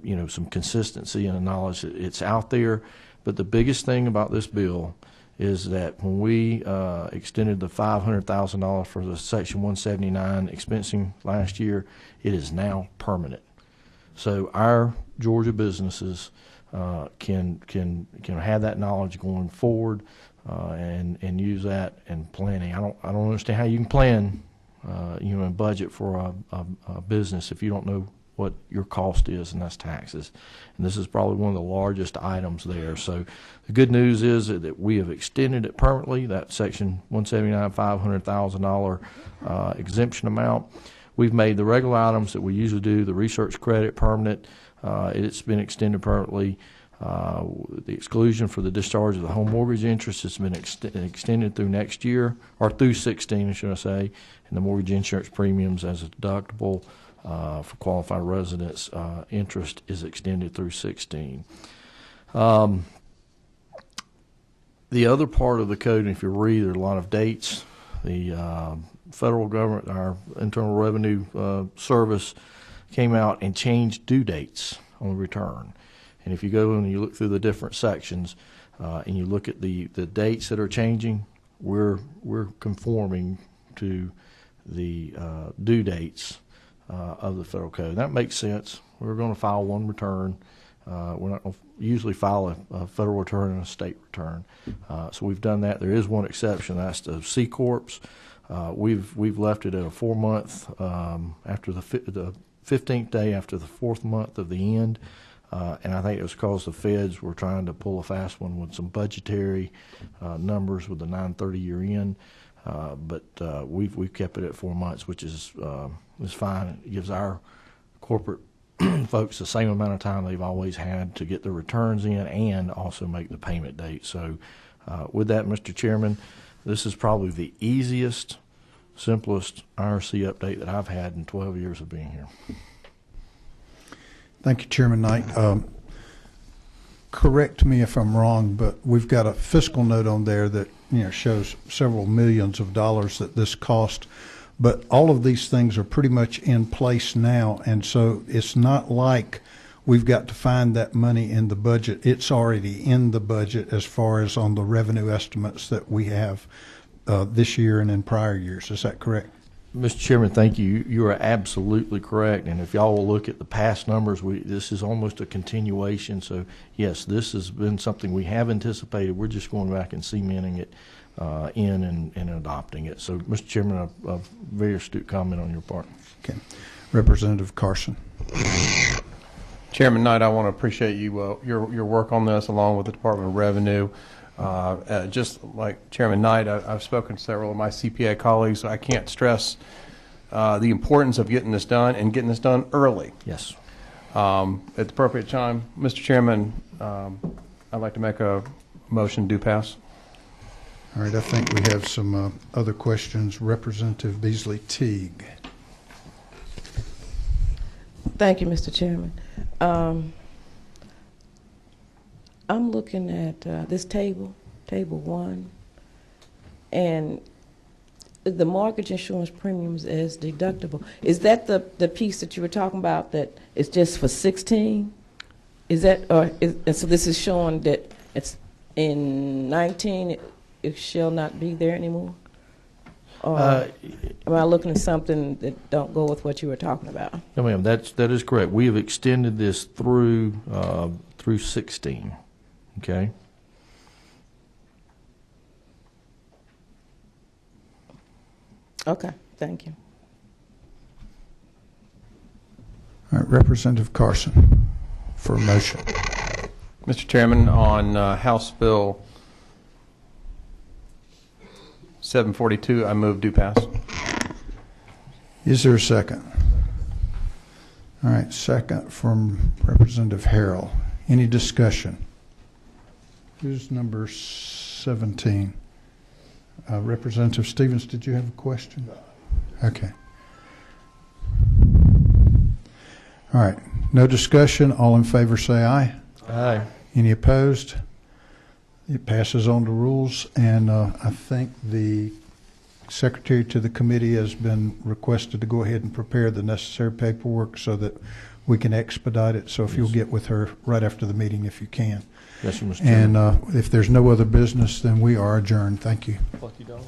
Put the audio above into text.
you know, some consistency and knowledge that it's out there. But the biggest thing about this bill is that when we extended the $500,000 for the Section 179 expensing last year, it is now permanent. So our Georgia businesses can have that knowledge going forward and use that in planning. I don't understand how you can plan you know, and budget for a business if you don't know what your cost is, and that's taxes. And this is probably one of the largest items there. So the good news is that we have extended it permanently, that Section 179 $500,000 exemption amount. We've made the regular items that we usually do, the research credit permanent. It's been extended permanently. The exclusion for the discharge of the home mortgage interest has been extended through next year, or through 16, should I say, and the mortgage insurance premiums as a deductible for qualified residents interest is extended through 16. The other part of the code, and if you read, there are a lot of dates. The federal government, our Internal Revenue Service, came out and changed due dates on the return. And if you go and you look through the different sections and you look at the dates that are changing, we're conforming to the due dates of the federal code. That makes sense. We're going to file one return. We're not going to usually file a federal return and a state return. So we've done that. There is one exception. That's the C Corps. We've left it at a 4-month after the 15th day after the 4th month of the end. And I think it was because the feds were trying to pull a fast one with some budgetary numbers with the 9/30 year end. But we've kept it at 4 months, which is fine. It gives our corporate folks the same amount of time they've always had to get their returns in and also make the payment date. So with that, Mr. Chairman, this is probably the easiest, simplest IRC update that I've had in 12 years of being here. Thank you, Chairman Knight. Correct me if I'm wrong, but we've got a fiscal note on there that shows several millions of dollars that this cost. But all of these things are pretty much in place now, and so it's not like we've got to find that money in the budget. It's already in the budget as far as on the revenue estimates that we have this year and in prior years. Is that correct? Mr. Chairman, thank you. You are absolutely correct. And if y'all will look at the past numbers, this is almost a continuation. So, yes, this has been something we have anticipated. We're just going back and cementing it in and adopting it. So, Mr. Chairman, a very astute comment on your part. Okay. Representative Carson. Chairman Knight, I want to appreciate you your work on this along with the Department of Revenue. Just like Chairman Knight, I've spoken to several of my CPA colleagues. I can't stress the importance of getting this done and getting this done early. Yes. At the appropriate time. Mr. Chairman, I'd like to make a motion to pass. All right, I think we have some other questions. Representative Beasley Teague. Thank you, Mr. Chairman. I'm looking at this table 1, and the mortgage insurance premiums as deductible. Is that the piece that you were talking about that is just for 16? Is that, and so this is showing that it's in 19, it shall not be there anymore? Or am I looking at something that don't go with what you were talking about? No, ma'am, that is correct. We have extended this through 16. Okay. Okay, thank you. All right, Representative Carson for a motion. Mr. Chairman, on House Bill 742, I move do pass. Is there a second? All right, second from Representative Harrell. Any discussion? Who's number 17? Representative Stevens, did you have a question? Okay. All right. No discussion. All in favor say aye. Aye. Any opposed? It passes on to rules, and I think the secretary to the committee has been requested to go ahead and prepare the necessary paperwork so that we can expedite it. So if you'll get with her right after the meeting if you can. Yes, sir, Mr. Chairman. And if there's no other business, then we are adjourned. Thank you. Lucky dog.